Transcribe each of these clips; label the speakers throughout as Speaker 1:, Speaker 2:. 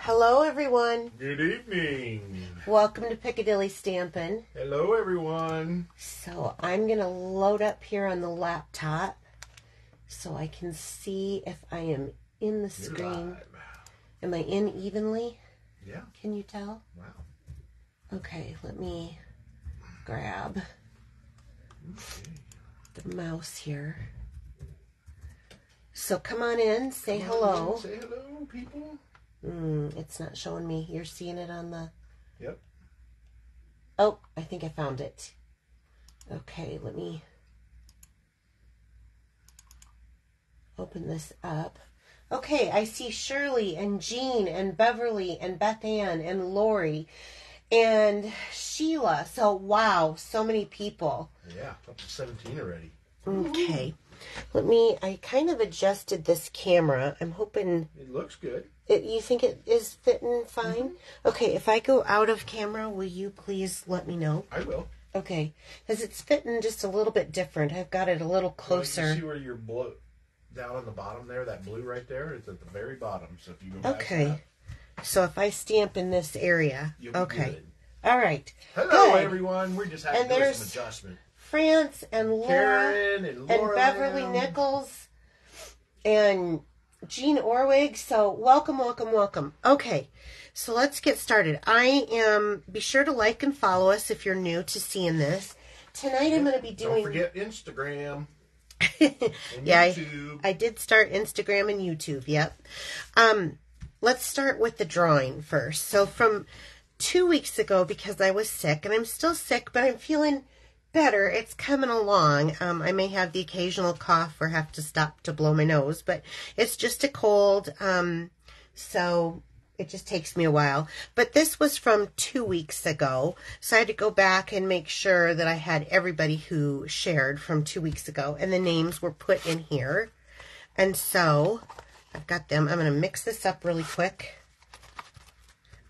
Speaker 1: Hello, everyone.
Speaker 2: Good evening.
Speaker 1: Welcome to Piccadilly Stampin'.
Speaker 2: Hello, everyone.
Speaker 1: So I'm going to load up here on the laptop so I can see if I am in the screen.
Speaker 2: Live.
Speaker 1: Am I in evenly?
Speaker 2: Yeah.
Speaker 1: Can you tell?
Speaker 2: Wow.
Speaker 1: Okay, let me grab the mouse here. So come on in, say hello.
Speaker 2: Say hello, people.
Speaker 1: It's not showing me. You're seeing it on the...
Speaker 2: Yep.
Speaker 1: Oh, I think I found it. Okay, let me open this up. Okay, I see Shirley and Jean and Beverly and Beth Ann and Lori and Sheila. So, wow, so many people.
Speaker 2: Yeah, up to 17 already.
Speaker 1: Okay. I kind of adjusted this camera. I'm hoping...
Speaker 2: It looks good.
Speaker 1: You think it is fitting fine? Okay, if I go out of camera, will you please let me know?
Speaker 2: I will.
Speaker 1: Okay, because it's fitting just a little bit different. I've got it a little closer.
Speaker 2: Well, you see where your blue, down on the bottom there, that blue right there, it's at the very bottom. So if you go back
Speaker 1: Okay, so if I stamp in this area,
Speaker 2: you'll be good.
Speaker 1: All right.
Speaker 2: Hello,
Speaker 1: Good.
Speaker 2: Everyone. We're just having to do some adjustment.
Speaker 1: France and Laura
Speaker 2: Karen and Laura
Speaker 1: Beverly Nichols and Jean Orwig. So welcome, welcome, welcome. Okay, so let's get started. Be sure to like and follow us if you're new to seeing this. Tonight I'm going to be doing...
Speaker 2: Don't forget Instagram and
Speaker 1: yeah,
Speaker 2: YouTube.
Speaker 1: I did start Instagram and YouTube, yep. Let's start with the drawing first. So from 2 weeks ago, because I was sick, and I'm still sick, but I'm feeling better. It's coming along. I may have the occasional cough or have to stop to blow my nose, but it's just a cold, so it just takes me a while. But this was from 2 weeks ago, so I had to go back and make sure that I had everybody who shared from 2 weeks ago, and the names were put in here. And so I've got them. I'm going to mix this up really quick.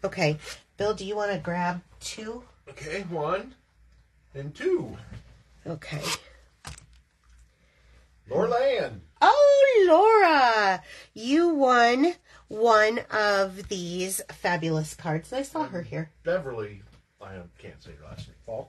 Speaker 1: Okay, Bill, do you want to grab two?
Speaker 2: Okay, 1 and 2.
Speaker 1: Okay.
Speaker 2: Laura.
Speaker 1: Oh, Laura! You won one of these fabulous cards. I saw her here.
Speaker 2: Beverly, I can't say her last name.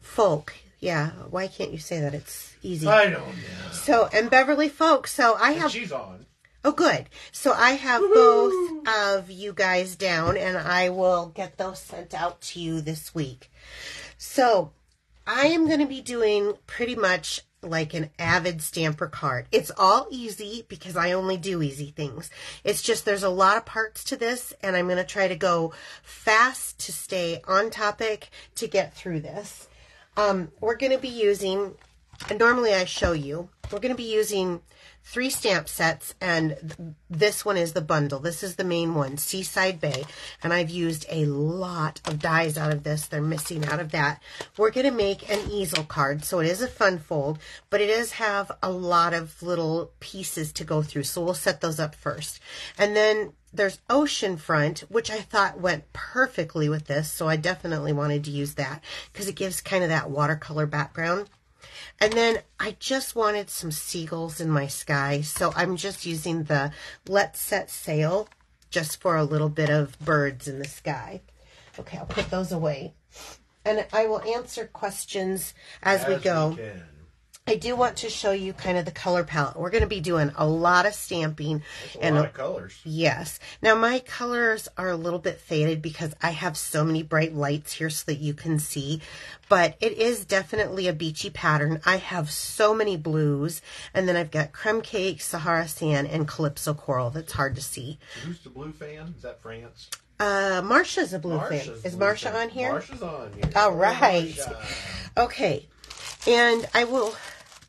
Speaker 1: Folk. Yeah. Why can't you say that? It's easy.
Speaker 2: I don't know.
Speaker 1: So, and Beverly Folk. So I have...
Speaker 2: She's on.
Speaker 1: Oh, good. So I have both of you guys down, and I will get those sent out to you this week. So I am going to be doing pretty much like an avid stamper card. It's all easy because I only do easy things. It's just there's a lot of parts to this, and I'm going to try to go fast to stay on topic to get through this. We're going to be using, and normally I show you, we're going to be using 3 stamp sets, and this one is the bundle. This is the main one, Seaside Bay, and I've used a lot of dies out of this. They're missing out of that. We're going to make an easel card, so it is a fun fold, but it does have a lot of little pieces to go through, so we'll set those up first. And then there's Ocean Front, which I thought went perfectly with this, so I definitely wanted to use that because it gives kind of that watercolor background. And then I just wanted some seagulls in my sky, so I'm just using the Let's Set Sail just for a little bit of birds in the sky. Okay, I'll put those away. And I will answer questions as we go. I do want to show you kind of the color palette. We're going to be doing a lot of stamping.
Speaker 2: That's a lot of colors.
Speaker 1: Yes. Now, my colors are a little bit faded because I have so many bright lights here so that you can see. But it is definitely a beachy pattern. I have so many blues. And then I've got Creme Cake, Sahara Sand, and Calypso Coral. That's hard to see.
Speaker 2: Who's the blue fan? Is that France?
Speaker 1: Marsha's a blue fan. Is Marsha on here?
Speaker 2: Marsha's on here.
Speaker 1: All right.
Speaker 2: Marsha.
Speaker 1: Okay. And I will...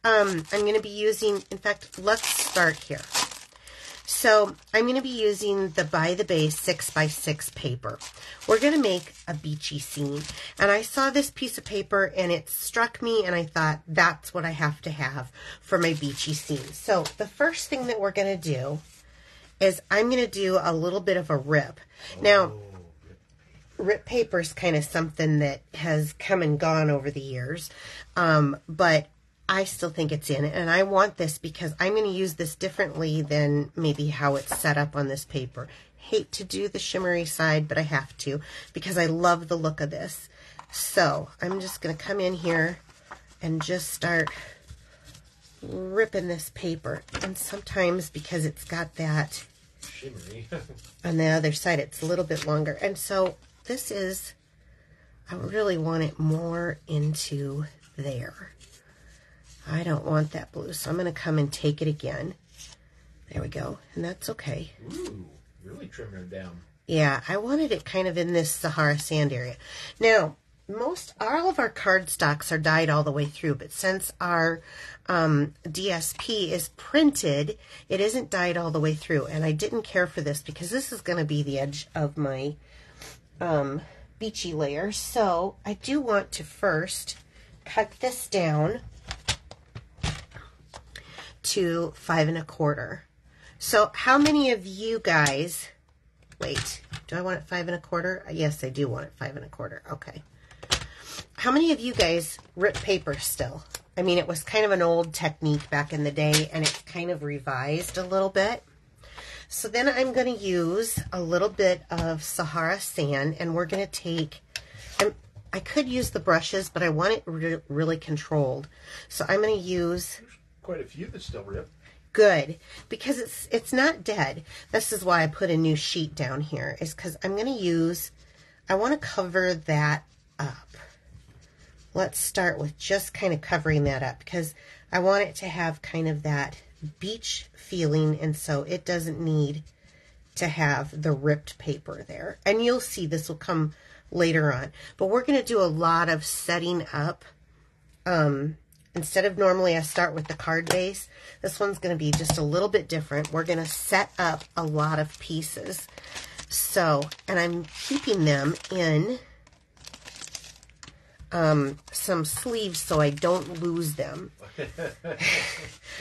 Speaker 1: I'm going to be using, in fact, let's start here. So I'm going to be using the By the Bay 6x6 paper. We're going to make a beachy scene. And I saw this piece of paper and it struck me and I thought that's what I have to have for my beachy scene. So the first thing that we're going to do is I'm going to do a little bit of a rip. Now, rip paper is kind of something that has come and gone over the years. But I still think it's in it, and I want this because I'm going to use this differently than maybe how it's set up on this paper. hate to do the shimmery side, but I have to because I love the look of this. So I'm just going to come in here and just start ripping this paper. And sometimes because it's got that
Speaker 2: shimmery
Speaker 1: on the other side, it's a little bit longer. And so this is, I really want it more into there. I don't want that blue, so I'm going to come and take it again. There we go, and that's okay.
Speaker 2: Ooh, really trimming it down.
Speaker 1: Yeah, I wanted it kind of in this Sahara sand area. Now, all of our cardstocks are dyed all the way through, but since our DSP is printed, it isn't dyed all the way through, and I didn't care for this because this is going to be the edge of my beachy layer. So I do want to first cut this down to 5 1/4. So how many of you guys, wait, do I want it 5 1/4? Yes, I do want it 5 1/4. Okay. How many of you guys rip paper still? I mean, it was kind of an old technique back in the day, and it's kind of revised a little bit. So then I'm going to use a little bit of Sahara sand, and we're going to take, I could use the brushes, but I want it really controlled. So I'm going to use
Speaker 2: quite a few that still rip.
Speaker 1: Good, because it's not dead. This is why I put a new sheet down here, is because I'm going to use, I want to cover that up. Let's start with just kind of covering that up because I want it to have kind of that beach feeling, and so it doesn't need to have the ripped paper there. And you'll see this will come later on. But we're going to do a lot of setting up. Instead of normally I start with the card base, this one's going to be just a little bit different. We're going to set up a lot of pieces. So, and I'm keeping them in some sleeves so I don't lose them.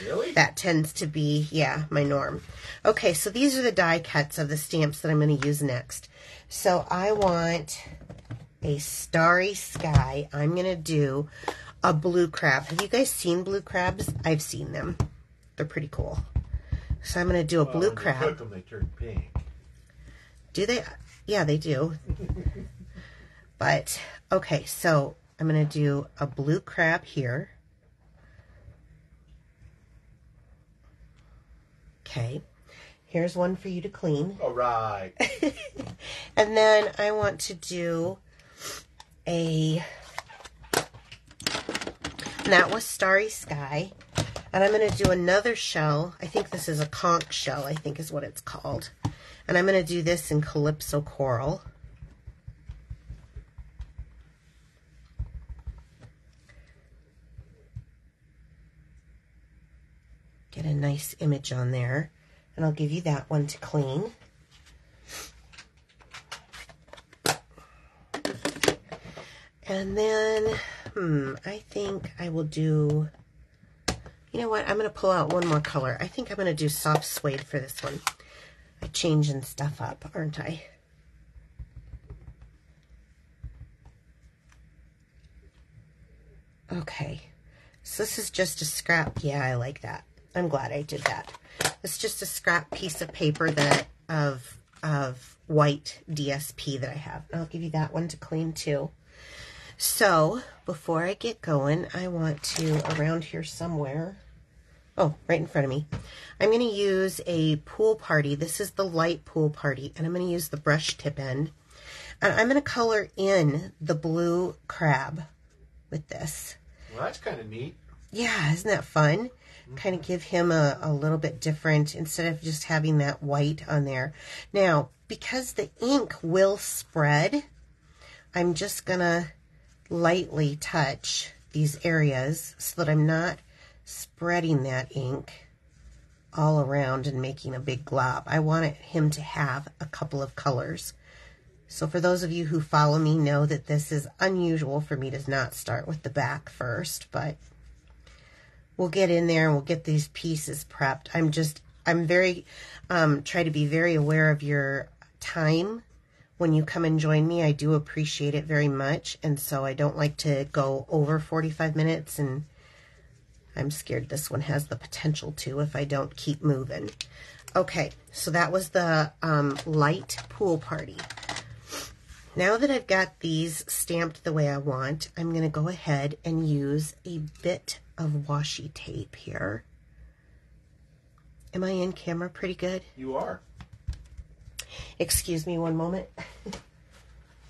Speaker 2: Really?
Speaker 1: That tends to be, yeah, my norm. Okay, so these are the die cuts of the stamps that I'm going to use next. So I want a starry sky. I'm going to do a blue crab. Have you guys seen blue crabs? I've seen them. They're pretty cool. So I'm going to do a blue crab.
Speaker 2: When you cook them, they turn pink.
Speaker 1: Do they? Yeah, they do. But, okay, so I'm going to do a blue crab here. Okay. Here's one for you to clean.
Speaker 2: All right.
Speaker 1: And then I want to do and that was Starry Sky. And I'm going to do another shell. I think this is a conch shell, I think is what it's called. And I'm going to do this in Calypso Coral. Get a nice image on there. And I'll give you that one to clean. And then, I think I will do, you know what, I'm going to pull out one more color. I think I'm going to do soft suede for this one. I'm changing stuff up, aren't I? Okay, so this is just a scrap. Yeah, I like that. I'm glad I did that. It's just a scrap piece of paper that of white DSP that I have. I'll give you that one to clean too. So before I get going, I want to, around here somewhere, oh, right in front of me, I'm going to use a pool party. This is the light pool party, and I'm going to use the brush tip end. And I'm going to color in the blue crab with this.
Speaker 2: Well, that's kind of neat.
Speaker 1: Yeah, isn't that fun? Kind of give him a little bit different instead of just having that white on there. Now, because the ink will spread, I'm just going to lightly touch these areas so that I'm not spreading that ink all around and making a big glob. I want him to have a couple of colors. So for those of you who follow me know that this is unusual for me to not start with the back first, but we'll get in there and we'll get these pieces prepped. I'm very, try to be very aware of your time when you come and join me. I do appreciate it very much. And so I don't like to go over 45 minutes, and I'm scared this one has the potential to if I don't keep moving. Okay, so that was the light pool party. Now that I've got these stamped the way I want, I'm going to go ahead and use a bit of washi tape here. Am I in camera pretty good?
Speaker 2: You are.
Speaker 1: Excuse me one moment.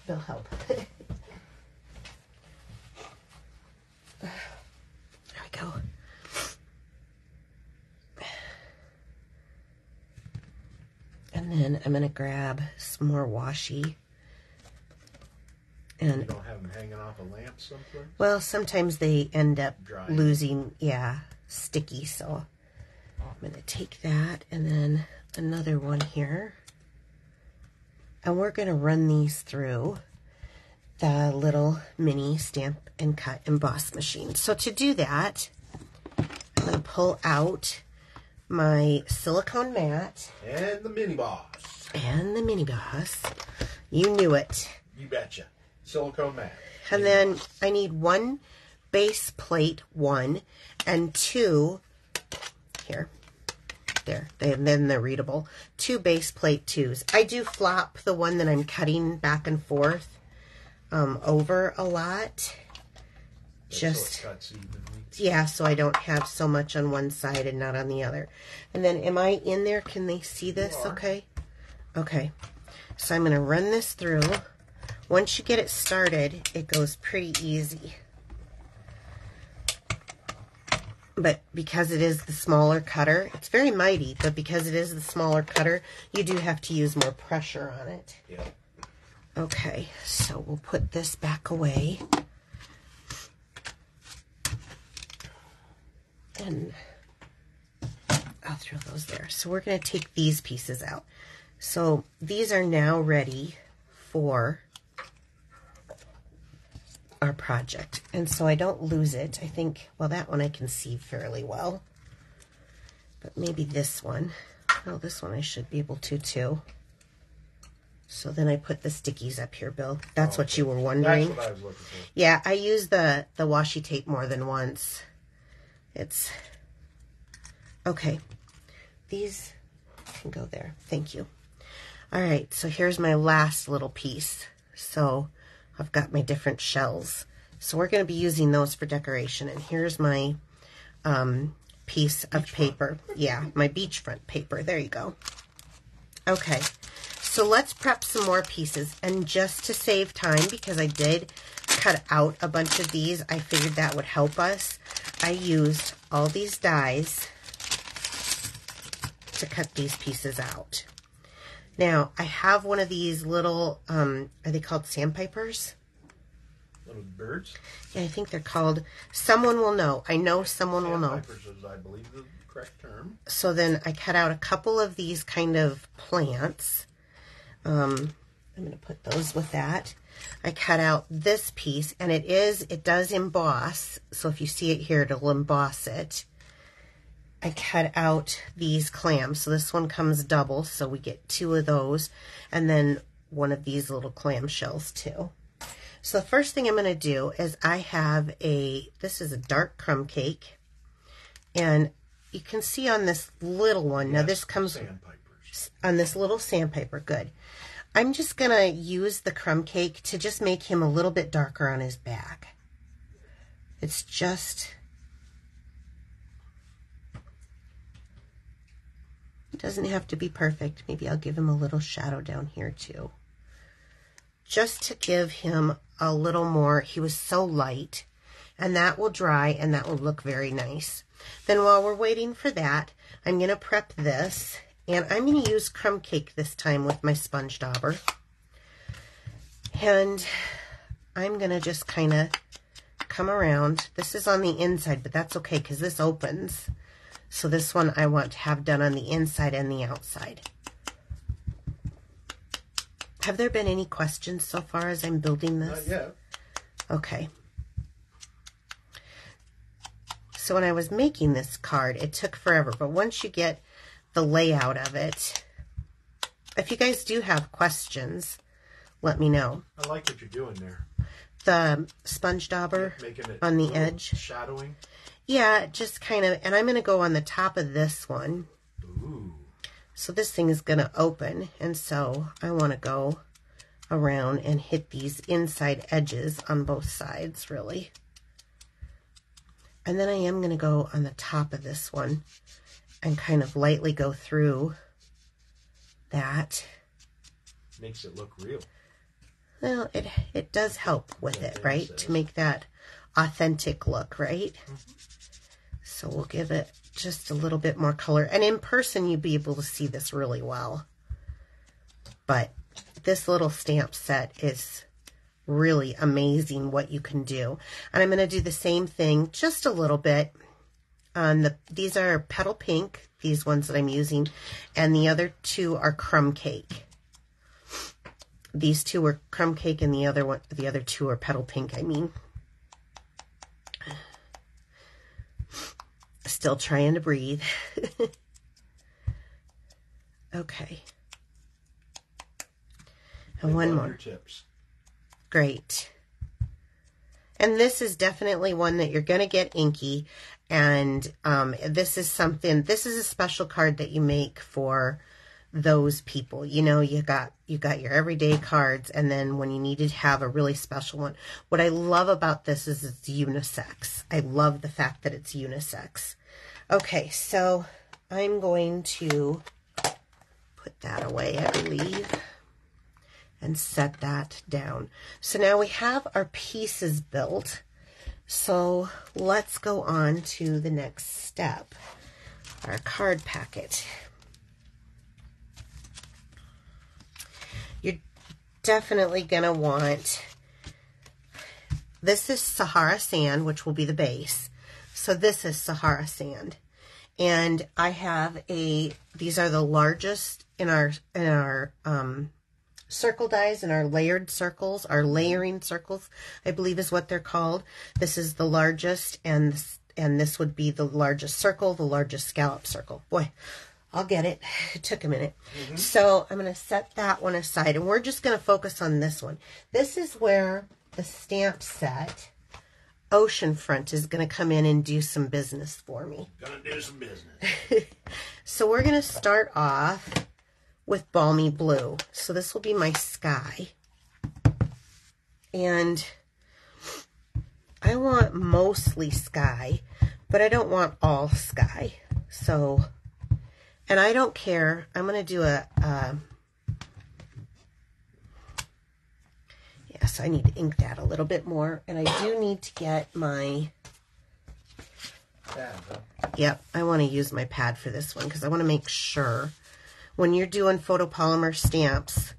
Speaker 1: They'll help. There we go. And then I'm going to grab some more washi. And
Speaker 2: you don't have them hanging off a lamp someplace?
Speaker 1: Well, sometimes they end up
Speaker 2: drying.
Speaker 1: losing, yeah, sticky. So I'm going to take that and then another one here. And we're going to run these through the little mini stamp and cut emboss machine. So to do that, I'm going to pull out my silicone mat.
Speaker 2: And the mini boss.
Speaker 1: And the mini boss. You knew it.
Speaker 2: You betcha. Silicone mat.
Speaker 1: And then I need one base plate, one, and two, here, there, and then they're readable, two base plate twos. I do flop the one that I'm cutting back and forth over a lot. Just,
Speaker 2: so it cuts evenly.
Speaker 1: Yeah, so I don't have so much on one side and not on the other. And then, am I in there? Can they see this okay? Okay. So I'm going to run this through. Once you get it started, it goes pretty easy. But because it is the smaller cutter, it's very mighty, but because it is the smaller cutter, you do have to use more pressure on it.
Speaker 2: Yeah.
Speaker 1: Okay, so we'll put this back away. And I'll throw those there. So we're going to take these pieces out. So these are now ready for our project. And so I don't lose it. I think, well, that one I can see fairly well. But maybe this one. Oh, this one I should be able to too. So then I put the stickies up here, Bill. That's what you were wondering.
Speaker 2: That's what I was looking for.
Speaker 1: Yeah, I use the washi tape more than once. It's okay. These can go there. Thank you. All right, so here's my last little piece. So I've got my different shells. So we're going to be using those for decoration. And here's my piece of paper. Yeah, my beachfront paper. There you go. Okay, so let's prep some more pieces. And just to save time, because I did cut out a bunch of these, I figured that would help us. I used all these dies to cut these pieces out. Now, I have one of these little, are they called sandpipers?
Speaker 2: Little birds?
Speaker 1: Yeah, I think they're called, someone will know. I know someone will know.
Speaker 2: Sandpipers is, I believe, the correct term.
Speaker 1: So then I cut out a couple of these kind of plants. I'm going to put those with that. I cut out this piece, and it does emboss. So if you see it here, it'll emboss it. I cut out these clams. So this one comes double, so we get two of those. And then one of these little clam shells too. So the first thing I'm going to do is I have this is a dark crumb cake. And you can see on this little one, now this comes
Speaker 2: Sandpipers.
Speaker 1: On this little sandpiper, good. I'm just going to use the crumb cake to just make him a little bit darker on his back. It's just, it doesn't have to be perfect. Maybe I'll give him a little shadow down here too. Just to give him a little more, he was so light, and that will dry and that will look very nice. Then while we're waiting for that, I'm going to prep this. And I'm going to use crumb cake this time with my sponge dauber. And I'm going to just kind of come around. This is on the inside, but that's okay because this opens. So this one I want to have done on the inside and the outside. Have there been any questions so far as I'm building this?
Speaker 2: Not yet.
Speaker 1: Okay. So when I was making this card, it took forever. But once you get the layout of it, if you guys do have questions, let me know.
Speaker 2: I like what you're doing there.
Speaker 1: The sponge dauber
Speaker 2: Making it
Speaker 1: on the edge.
Speaker 2: Shadowing.
Speaker 1: Yeah, just kind of, and I'm going to go on the top of this one.
Speaker 2: Ooh.
Speaker 1: So this thing is going to open, and so I want to go around and hit these inside edges on both sides, really. And then I am going to go on the top of this one and kind of lightly go through that.
Speaker 2: Makes it look real.
Speaker 1: Well, it does help with it, right? To make that authentic look, right? Mm-hmm. So we'll give it just a little bit more color. And in person, you'd be able to see this really well. But this little stamp set is really amazing what you can do. And I'm going to do the same thing just a little bit on these are Petal Pink, these ones that I'm using, and the other two are Crumb Cake. These two are Crumb Cake and the other two are Petal Pink, I mean. Still trying to breathe. Okay. And one more.
Speaker 2: Chips.
Speaker 1: Great. And this is definitely one that you're going to get inky. And this is a special card that you make for those people. You know, you got your everyday cards, and then when you need to have a really special one. What I love about this is it's unisex. I love the fact that it's unisex. Okay, so I'm going to put that away, I believe, and set that down. So now we have our pieces built. So let's go on to the next step, our card packet. You're definitely going to want, this is Sahara Sand, which will be the base. So this is Sahara Sand. And I have these are the largest in our circle dies, and our layered circles, our layering circles, I believe is what they're called. This is the largest, and this would be the largest circle, the largest scallop circle. Boy, I'll get it. It took a minute. Mm-hmm. So I'm going to set that one aside, and we're just going to focus on this one. This is where the stamp set Oceanfront is going to come in and do some business for me.
Speaker 2: Gonna do some business.
Speaker 1: So we're going to start off with Balmy Blue. So this will be my sky. And I want mostly sky, but I don't want all sky. So, and I don't care. I'm going to do yes, I need to ink that a little bit more. And I do need to get my
Speaker 2: pad, huh?
Speaker 1: Yep, I want to use my pad for this one because I want to make sure when you're doing photopolymer stamps,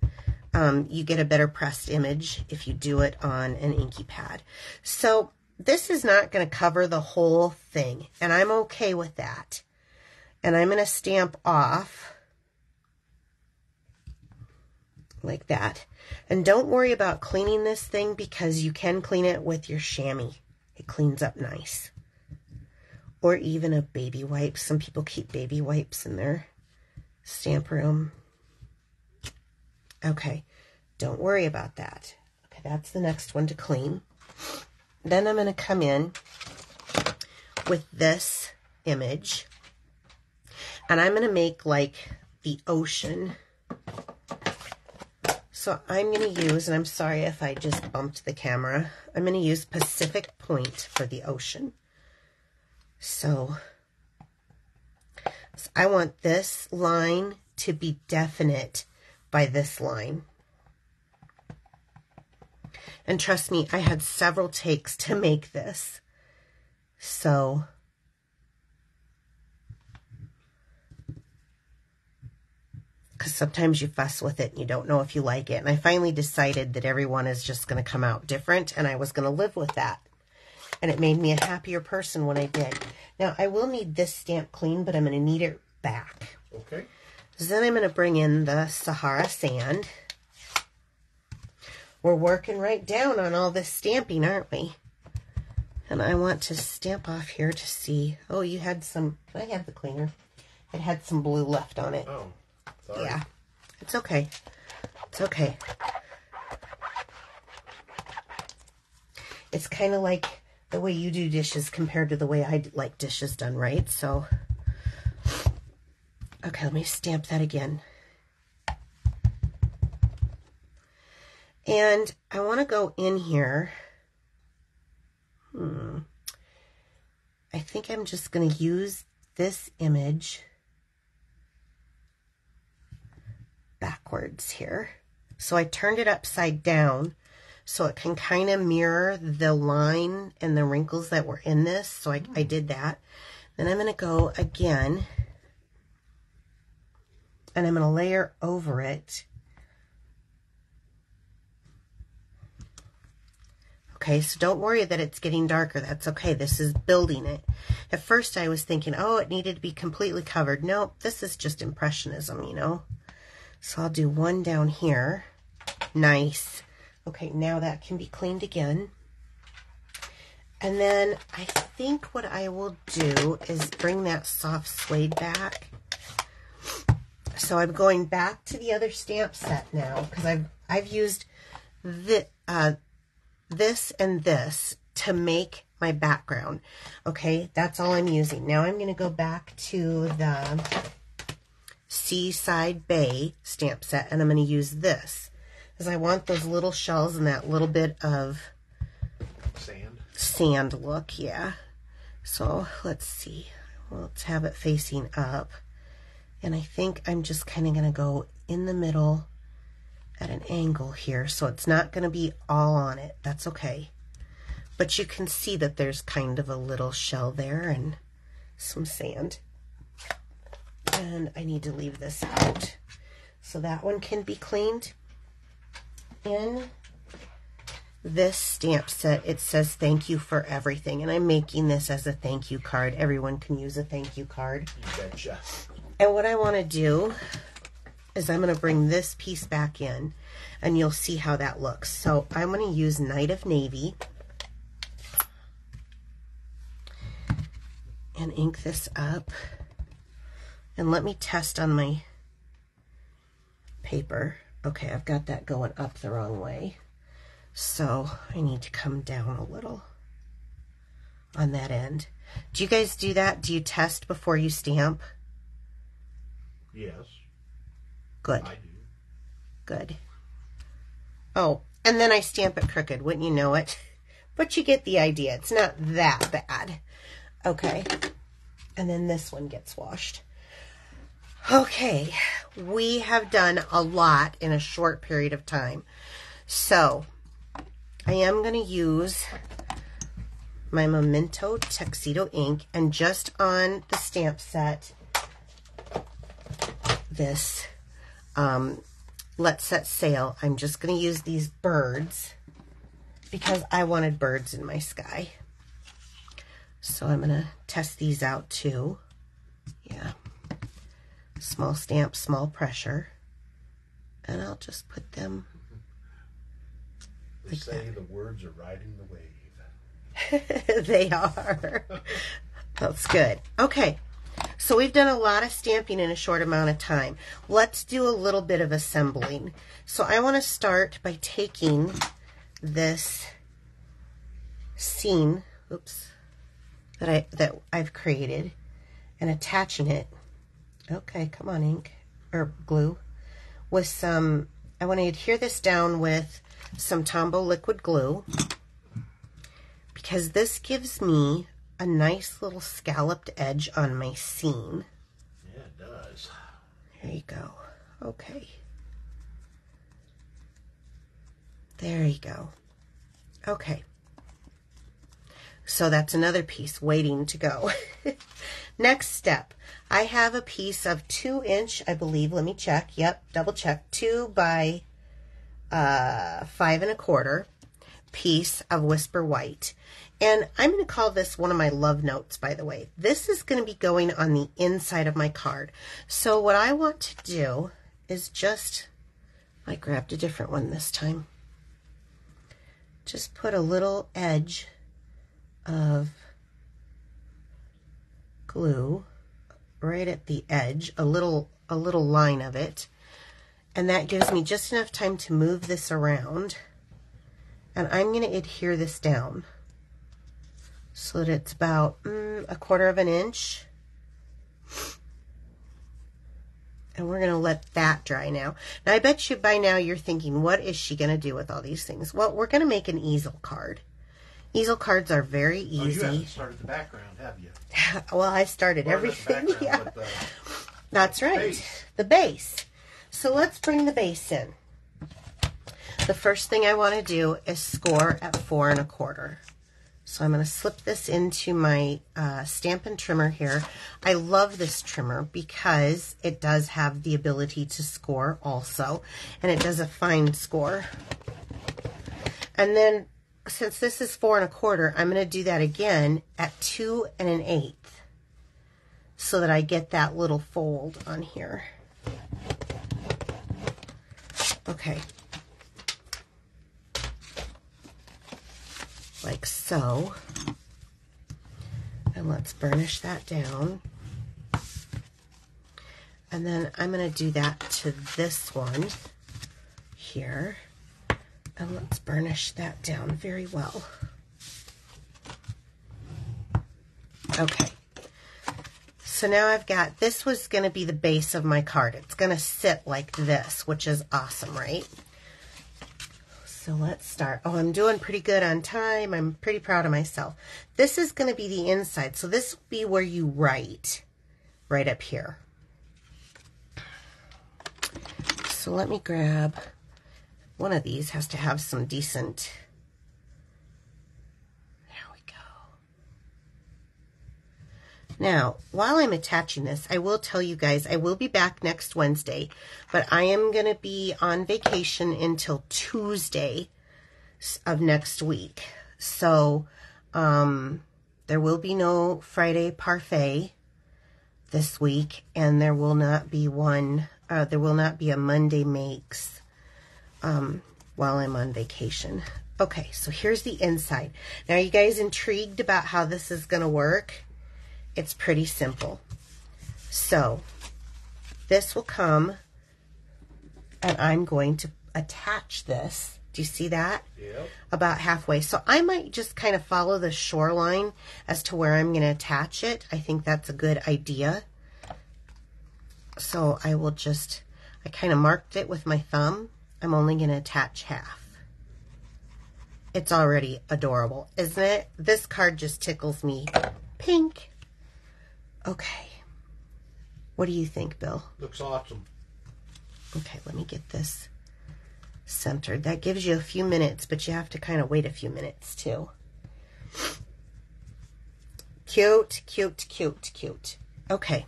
Speaker 1: you get a better pressed image if you do it on an inky pad. So this is not going to cover the whole thing, and I'm okay with that. And I'm going to stamp off like that. And don't worry about cleaning this thing because you can clean it with your chamois. It cleans up nice. Or even a baby wipe. Some people keep baby wipes in their stamp room. Okay, don't worry about that. Okay, that's the next one to clean. Then I'm going to come in with this image, and I'm going to make like the ocean. So I'm going to use, and I'm sorry if I just bumped the camera, I'm going to use Pacific Point for the ocean. So I want this line to be definite by this line. And trust me, I had several takes to make this. So because sometimes you fuss with it and you don't know if you like it. And I finally decided that everyone is just going to come out different, and I was going to live with that. And it made me a happier person when I did. Now, I will need this stamp clean, but I'm going to need it back.
Speaker 2: Okay.
Speaker 1: So then I'm going to bring in the Sahara Sand. We're working right down on all this stamping, aren't we? And I want to stamp off here to see. Oh, you had some, I have the cleaner. It had some blue left on it.
Speaker 2: Oh, sorry.
Speaker 1: Yeah, it's okay. It's okay. It's kind of like the way you do dishes compared to the way I like dishes done, right? So, okay, let me stamp that again. And I want to go in here. I think I'm just going to use this image backwards here. So I turned it upside down so it can kind of mirror the line and the wrinkles that were in this. So I did that. Then I'm going to go again and I'm going to layer over it. Okay, so don't worry that it's getting darker. That's okay. This is building it. At first I was thinking, oh, it needed to be completely covered. Nope, this is just impressionism, you know. So I'll do one down here. Nice. Okay, now that can be cleaned again. And then I think what I will do is bring that soft suede back. So I'm going back to the other stamp set now because I've used this and this to make my background. Okay, that's all I'm using. Now I'm going to go back to the Seaside Bay stamp set and I'm going to use this because I want those little shells and that little bit of sand look. Yeah. So let's see. Well, let's have it facing up. And I think I'm just kind of going to go in the middle at an angle here. So it's not going to be all on it. That's okay. But you can see that there's kind of a little shell there and some sand. And I need to leave this out. So that one can be cleaned. In this stamp set, it says thank you for everything. And I'm making this as a thank you card. Everyone can use a thank you card.
Speaker 2: You betcha.
Speaker 1: And what I want to do is I'm going to bring this piece back in. And you'll see how that looks. So I'm going to use Night of Navy. And ink this up. And let me test on my paper. Okay, I've got that going up the wrong way. So I need to come down a little on that end. Do you guys do that? Do you test before you stamp?
Speaker 2: Yes.
Speaker 1: Good.
Speaker 2: I do.
Speaker 1: Good. Oh, and then I stamp it crooked, wouldn't you know it? But you get the idea. It's not that bad. Okay. And then this one gets washed. Okay, we have done a lot in a short period of time. So, I am going to use my Memento Tuxedo ink, and just on the stamp set, this Let's Set Sail, I'm just going to use these birds because I wanted birds in my sky. So I'm going to test these out too. Yeah. Small stamp, small pressure. And I'll just put them
Speaker 2: They say the words are riding the wave.
Speaker 1: They are. That's good. Okay. So we've done a lot of stamping in a short amount of time. Let's do a little bit of assembling. So I want to start by taking this scene, that I've created and attaching it. Okay, come on, ink or glue with some. I want to adhere this down with some Tombow liquid glue because this gives me a nice little scalloped edge on my scene.
Speaker 2: Yeah, it does.
Speaker 1: There you go. Okay. There you go. Okay. So that's another piece waiting to go. Next step. I have a piece of 2-inch, I believe. Let me check. Yep, double check. 2 by 5 1/4 piece of Whisper White. And I'm going to call this one of my love notes, by the way. This is going to be going on the inside of my card. So what I want to do is just, I grabbed a different one this time. Just put a little edge of glue right at the edge, a little line of it. And that gives me just enough time to move this around. And I'm going to adhere this down. so that it's about 1/4 of an inch. And we're going to let that dry now. Now, I bet you by now you're thinking, what is she going to do with all these things? Well, we're going to make an easel card. Easel cards are very easy.
Speaker 2: Oh, you haven't started the background, have you?
Speaker 1: Well, I started everything. Yeah.
Speaker 2: But,
Speaker 1: that's right. The base. So let's bring the base in. The first thing I want to do is score at 4 1/4. So I'm going to slip this into my Stampin' trimmer here. I love this trimmer because it does have the ability to score also, and it does a fine score. And then since this is 4 1/4, I'm going to do that again at 2 1/8 so that I get that little fold on here. Okay. Like so. And let's burnish that down. And then I'm going to do that to this one here. And let's burnish that down very well. Okay. So now I've got, this was going to be the base of my card. It's going to sit like this, which is awesome, right? So let's start. Oh, I'm doing pretty good on time. I'm pretty proud of myself. This is going to be the inside. So this will be where you write, right up here. So let me grab one of these. Has to have some decent. There we go. Now, while I'm attaching this, I will tell you guys, I will be back next Wednesday, but I am going to be on vacation until Tuesday of next week. So, there will be no Friday parfait this week, and there will not be there will not be a Monday makes, while I'm on vacation. Okay, so here's the inside. Now, are you guys intrigued about how this is going to work? It's pretty simple. So this will come, and I'm going to attach this. Do you see that?
Speaker 2: Yep.
Speaker 1: About halfway. So I might just kind of follow the shoreline as to where I'm going to attach it. I think that's a good idea. So I will just, I kind of marked it with my thumb. I'm only going to attach half. It's already adorable, isn't it? This card just tickles me pink. Okay. What do you think, Bill?
Speaker 2: Looks awesome.
Speaker 1: Okay, let me get this centered. That gives you a few minutes, but you have to kind of wait a few minutes too. Cute, cute, cute, cute. Okay.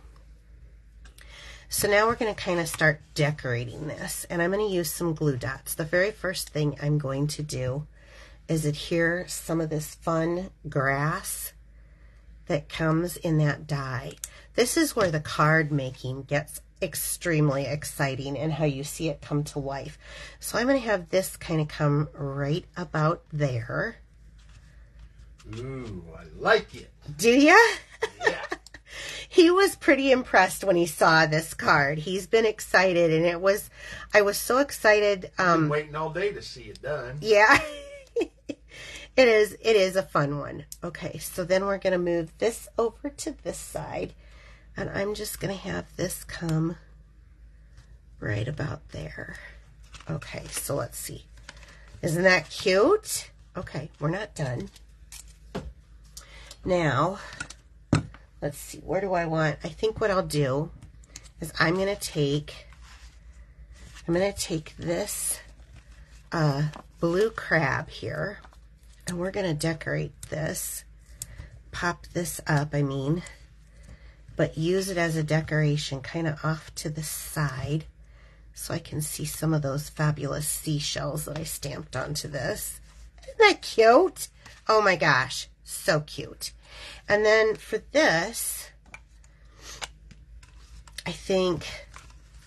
Speaker 1: So now we're going to kind of start decorating this, and I'm going to use some glue dots. The very first thing I'm going to do is adhere some of this fun grass that comes in that die. This is where the card making gets extremely exciting and how you see it come to life. So I'm going to have this kind of come right about there.
Speaker 2: Ooh, I like it.
Speaker 1: Do ya?
Speaker 2: Yeah.
Speaker 1: He was pretty impressed when he saw this card. He's been excited, and I was so excited.
Speaker 2: I've been waiting all day to see it done.
Speaker 1: Yeah. It is a fun one. Okay, so then we're going to move this over to this side, and I'm just going to have this come right about there. Okay, so let's see. Isn't that cute? Okay, we're not done. Now, let's see, where do I want? I think what I'll do is I'm going to take this blue crab here, and we're going to decorate this, pop this up, but use it as a decoration kind of off to the side so I can see some of those fabulous seashells that I stamped onto this. Isn't that cute? Oh my gosh, so cute. And then for this, I think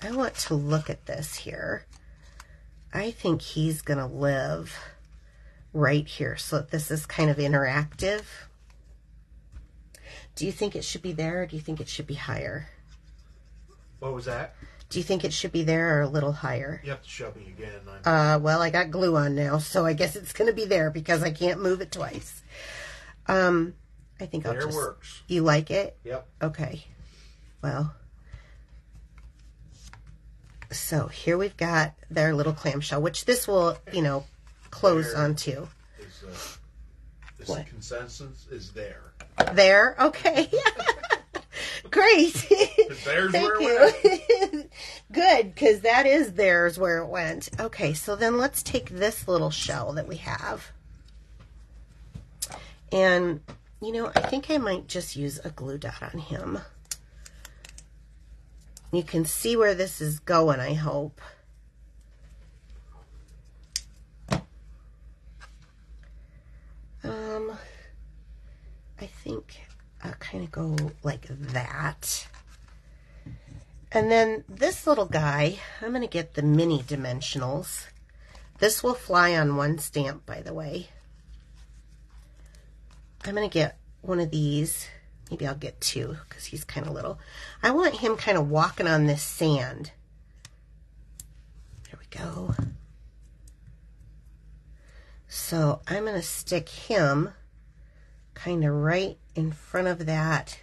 Speaker 1: I want to look at this here. I think he's going to live right here, so that this is kind of interactive. Do you think it should be there, or do you think it should be higher?
Speaker 2: What was that?
Speaker 1: Do you think it should be there or a little higher?
Speaker 2: You have to show me again.
Speaker 1: Well, I got glue on now, so I guess it's going to be there because I can't move it twice. I think I'll just...
Speaker 2: works.
Speaker 1: You like it?
Speaker 2: Yep.
Speaker 1: Okay. Well, so here we've got their little clamshell, which this will, you know, close onto.
Speaker 2: The consensus is there.
Speaker 1: There? Okay. Great.
Speaker 2: There's
Speaker 1: Thank
Speaker 2: where
Speaker 1: you.
Speaker 2: it went.
Speaker 1: Good, because that is there's where it went. Okay, so then let's take this little shell that we have. And, you know, I think I might just use a glue dot on him. You can see where this is going, I hope. I think I'll kind of go like that. And then this little guy, I'm going to get the mini dimensionals. This will fly on one stamp, by the way. I'm going to get one of these. Maybe I'll get two because he's kind of little. I want him kind of walking on this sand. There we go. So I'm going to stick him kind of right in front of that.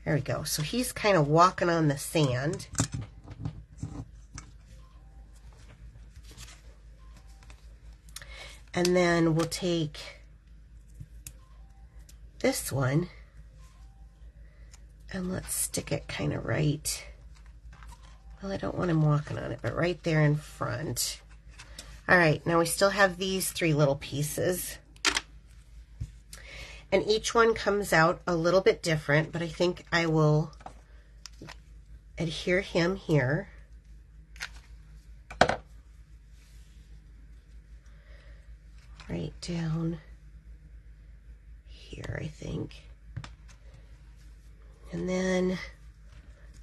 Speaker 1: There we go. So he's kind of walking on the sand. And then we'll take this one and let's stick it kind of right. Well, I don't want him walking on it, but right there in front. All right, now we still have these three little pieces. And each one comes out a little bit different, but I think I will adhere him here. Right down here, I think. And then,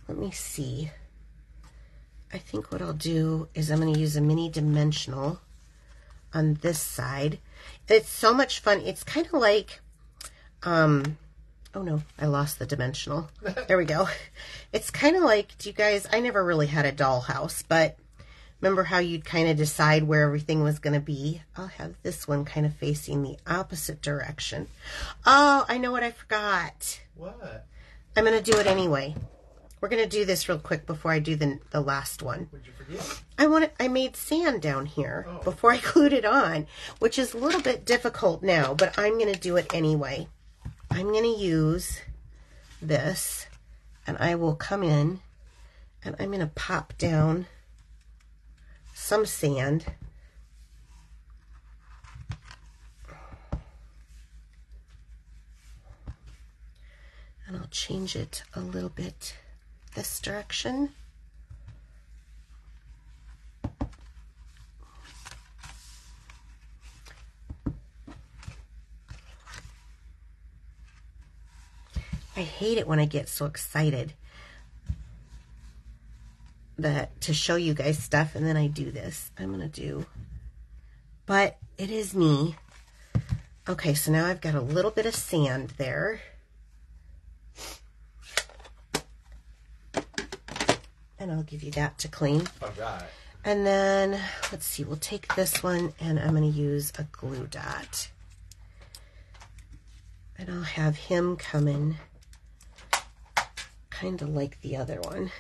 Speaker 1: let me see. I think what I'll do is I'm going to use a mini dimensional on this side. It's so much fun. It's kind of like... oh no, I lost the dimensional. There we go. It's kind of like, do you guys, I never really had a dollhouse, but remember how you'd kind of decide where everything was going to be? I'll have this one kind of facing the opposite direction. Oh, I know what I forgot.
Speaker 2: What?
Speaker 1: I'm going to do it anyway. We're going to do this real quick before I do the last one.
Speaker 2: What'd you forget?
Speaker 1: I made sand down here before I glued it on, which is a little bit difficult now, but I'm going to do it anyway. I'm going to use this, and I will come in, and I'm going to pop down some sand. And I'll change it a little bit this direction. I hate it when I get so excited to show you guys stuff and then I do this. I'm going to do, but it is me. Okay, so now I've got a little bit of sand there. And I'll give you that to clean.
Speaker 2: Oh, got it.
Speaker 1: And then, let's see, we'll take this one and I'm going to use a glue dot. And I'll have him come in kind of like the other one.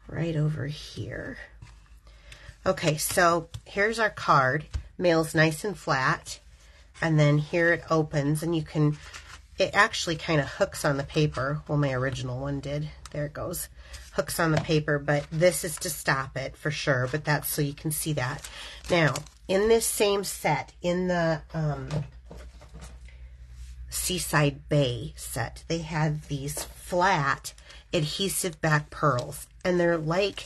Speaker 1: Right over here. Okay, so here's our card. Mail's nice and flat. And then here it opens and you can, it actually kind of hooks on the paper. Well, my original one did. There it goes. Hooks on the paper, but this is to stop it for sure, but that's so you can see that. Now, in this same set, in the Seaside Bay set, they had these flat adhesive back pearls, and they're like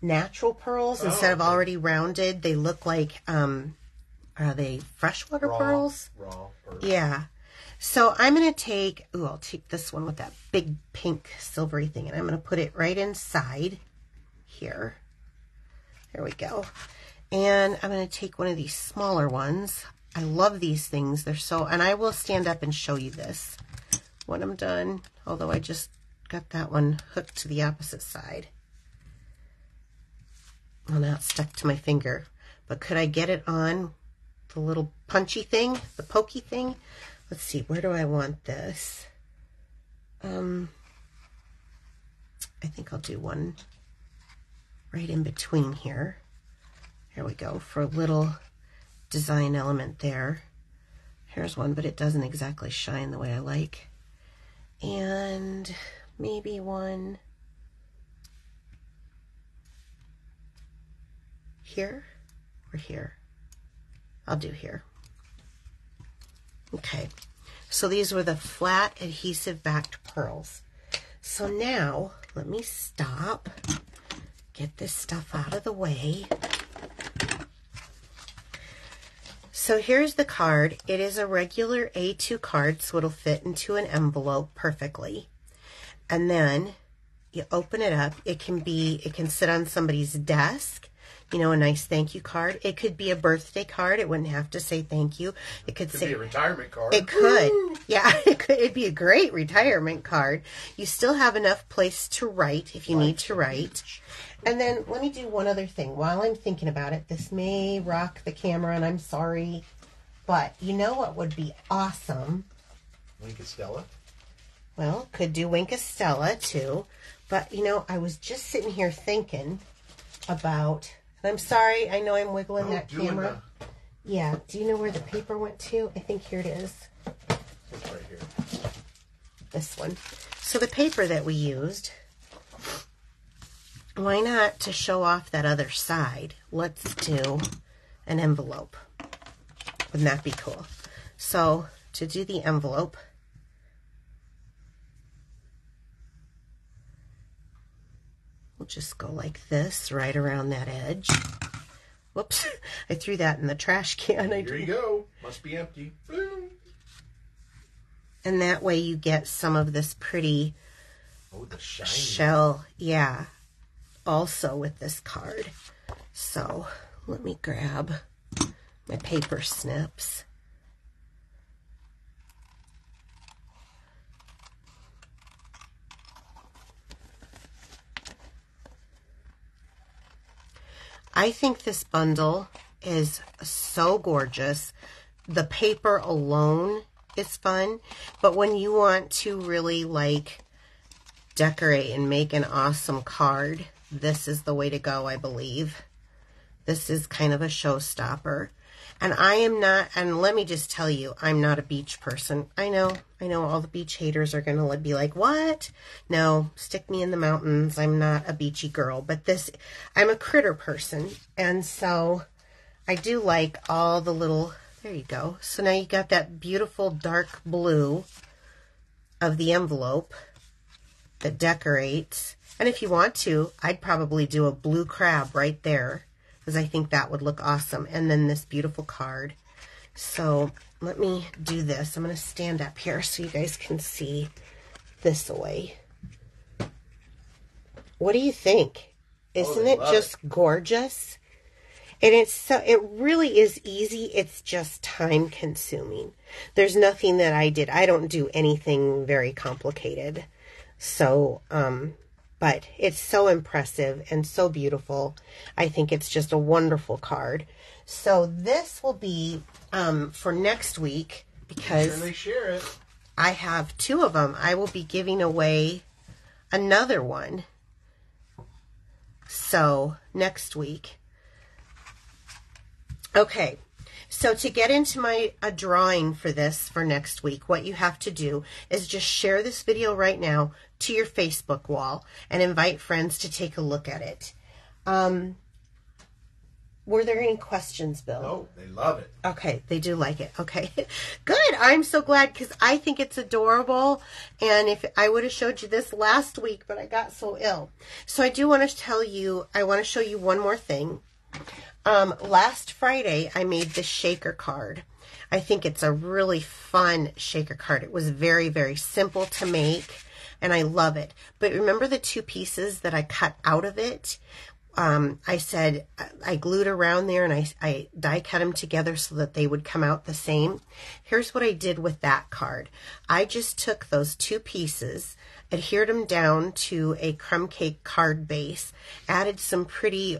Speaker 1: natural pearls instead of already rounded. They look like, are they freshwater pearls?
Speaker 2: Raw pearls. Yeah.
Speaker 1: So I'm going to take, ooh, I'll take this one with that big pink silvery thing, and I'm going to put it right inside here. There we go. And I'm going to take one of these smaller ones. I love these things. They're so, and I will stand up and show you this when I'm done, although I just got that one hooked to the opposite side. Well, now it's stuck to my finger, but could I get it on the little punchy thing, the pokey thing. Let's see, where do I want this? I think I'll do one right in between here. Here we go, for a little design element there. Here's one, but it doesn't exactly shine the way I like. And maybe one here or here. I'll do here. Okay, so these were the flat adhesive backed pearls. So now let me stop, get this stuff out of the way. So here's the card. It is a regular A2 card, so it'll fit into an envelope perfectly. And then you open it up. It can sit on somebody's desk, you know, a nice thank you card. It could be a birthday card. It wouldn't have to say thank you. It could say
Speaker 2: be a retirement card.
Speaker 1: It could. Woo! Yeah, it'd be a great retirement card. You still have enough place to write if you need to write. And then let me do one other thing while I'm thinking about it. This may rock the camera, and I'm sorry, but you know what would be awesome?
Speaker 2: Wink of Stella.
Speaker 1: Well, could do Wink of Stella too. But you know, I was just sitting here thinking about, and I'm sorry, I know I'm wiggling that camera. Yeah, do you know where the paper went to? I think here it is.
Speaker 2: It's right here.
Speaker 1: This one. So the paper that we used, why not, to show off that other side, let's do an envelope. Wouldn't that be cool? So to do the envelope, we'll just go like this right around that edge. Whoops, I threw that in the trash can.
Speaker 2: Here you go. Must be empty. Boom.
Speaker 1: And that way you get some of this pretty
Speaker 2: the shiny
Speaker 1: shell. Yeah. Also with this card. So let me grab my paper snips. I think this bundle is so gorgeous. The paper alone is fun, but when you want to really like decorate and make an awesome card, this is the way to go, I believe. This is kind of a showstopper. And I am not, and let me just tell you, I'm not a beach person. I know all the beach haters are going to be like, what? No, stick me in the mountains. I'm not a beachy girl, but I'm a critter person. And so I do like all the little, there you go. So now you got that beautiful dark blue of the envelope that decorates. And if you want to, I'd probably do a blue crab right there, because I think that would look awesome. And then this beautiful card. So let me do this. I'm going to stand up here so you guys can see this away. What do you think? Isn't it just gorgeous? And it really is easy. It's just time consuming. There's nothing that I did. I don't do anything very complicated. So, but it's so impressive and so beautiful. I think it's just a wonderful card. So this will be for next week, because
Speaker 2: they share it.
Speaker 1: I have 2 of them. I will be giving away another one. So next week. Okay. So to get into my drawing for this for next week, what you have to do is just share this video right now to your Facebook wall and invite friends to take a look at it. Were there any questions, Bill?
Speaker 2: No, they love it.
Speaker 1: Okay, they do like it. Okay, good. I'm so glad, because I think it's adorable. And if I would have showed you this last week, but I got so ill. So I do want to tell you, I want to show you one more thing. Last Friday, I made this shaker card. I think it's a really fun shaker card. It was very, very simple to make, and I love it. But remember the 2 pieces that I cut out of it? I said I glued around there, and I die cut them together so that they would come out the same. Here's what I did with that card. I just took those 2 pieces, adhered them down to a crumb cake card base, added some pretty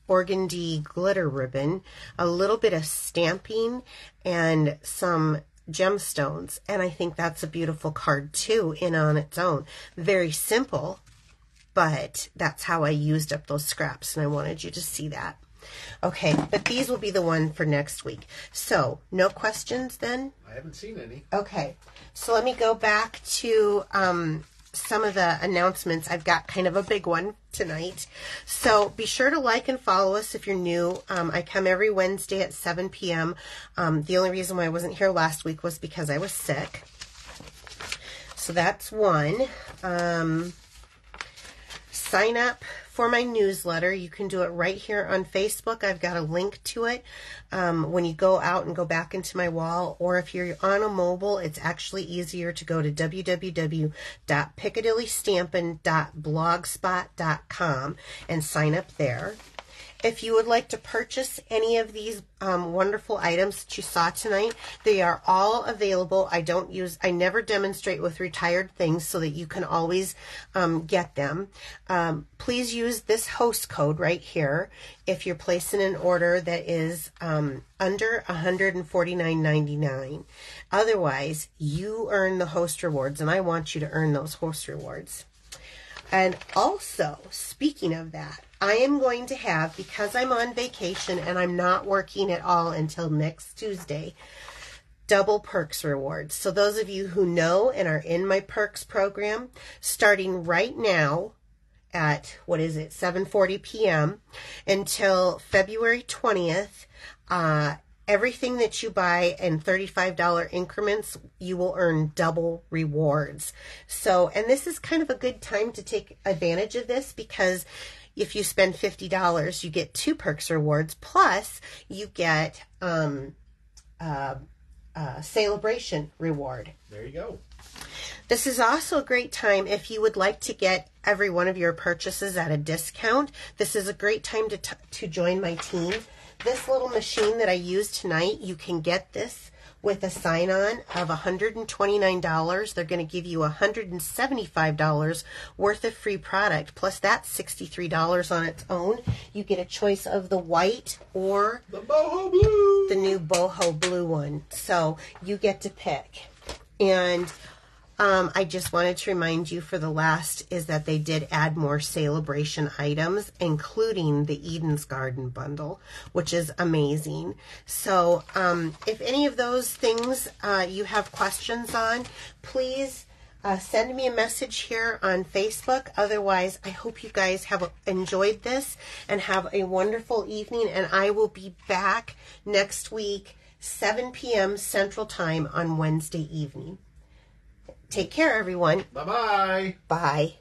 Speaker 1: organdy glitter ribbon, a little bit of stamping, and some gemstones. And I think that's a beautiful card too, in on its own. Very simple, but that's how I used up those scraps, and I wanted you to see that. Okay, but these will be the one for next week. So, no questions then?
Speaker 2: I haven't seen any.
Speaker 1: Okay, so let me go back to some of the announcements. I've got kind of a big one tonight. So be sure to like and follow us if you're new. I come every Wednesday at 7 p.m. The only reason why I wasn't here last week was because I was sick. So that's one. Sign up for my newsletter. You can do it right here on Facebook. I've got a link to it when you go out and go back into my wall, or if you're on a mobile, it's actually easier to go to www.piccadillystampin.blogspot.com and sign up there. If you would like to purchase any of these wonderful items that you saw tonight, they are all available. I never demonstrate with retired things so that you can always get them. Please use this host code right here if you're placing an order that is under $149.99. Otherwise, you earn the host rewards, and I want you to earn those host rewards. And also, speaking of that, I am going to have, because I'm on vacation and I'm not working at all until next Tuesday, double perks rewards. So those of you who know and are in my perks program, starting right now at, 7:40 p.m. until February 20th, everything that you buy in $35 increments, you will earn double rewards. So, and this is kind of a good time to take advantage of this, because if you spend $50, you get 2 perks rewards, plus you get celebration reward.
Speaker 2: There you go.
Speaker 1: This is also a great time if you would like to get every one of your purchases at a discount. This is a great time to join my team. This little machine that I used tonight, you can get this with a sign-on of $129. They're going to give you $175 worth of free product, plus that's $63 on its own. You get a choice of the white or
Speaker 2: the boho blue,
Speaker 1: the new boho blue one. So you get to pick. And I just wanted to remind you for the last is that they did add more celebration items, including the Eden's Garden bundle, which is amazing. So if any of those things you have questions on, please send me a message here on Facebook. Otherwise, I hope you guys have enjoyed this and have a wonderful evening. And I will be back next week, 7 p.m. Central Time on Wednesday evening. Take care, everyone.
Speaker 2: Bye-bye.
Speaker 1: Bye.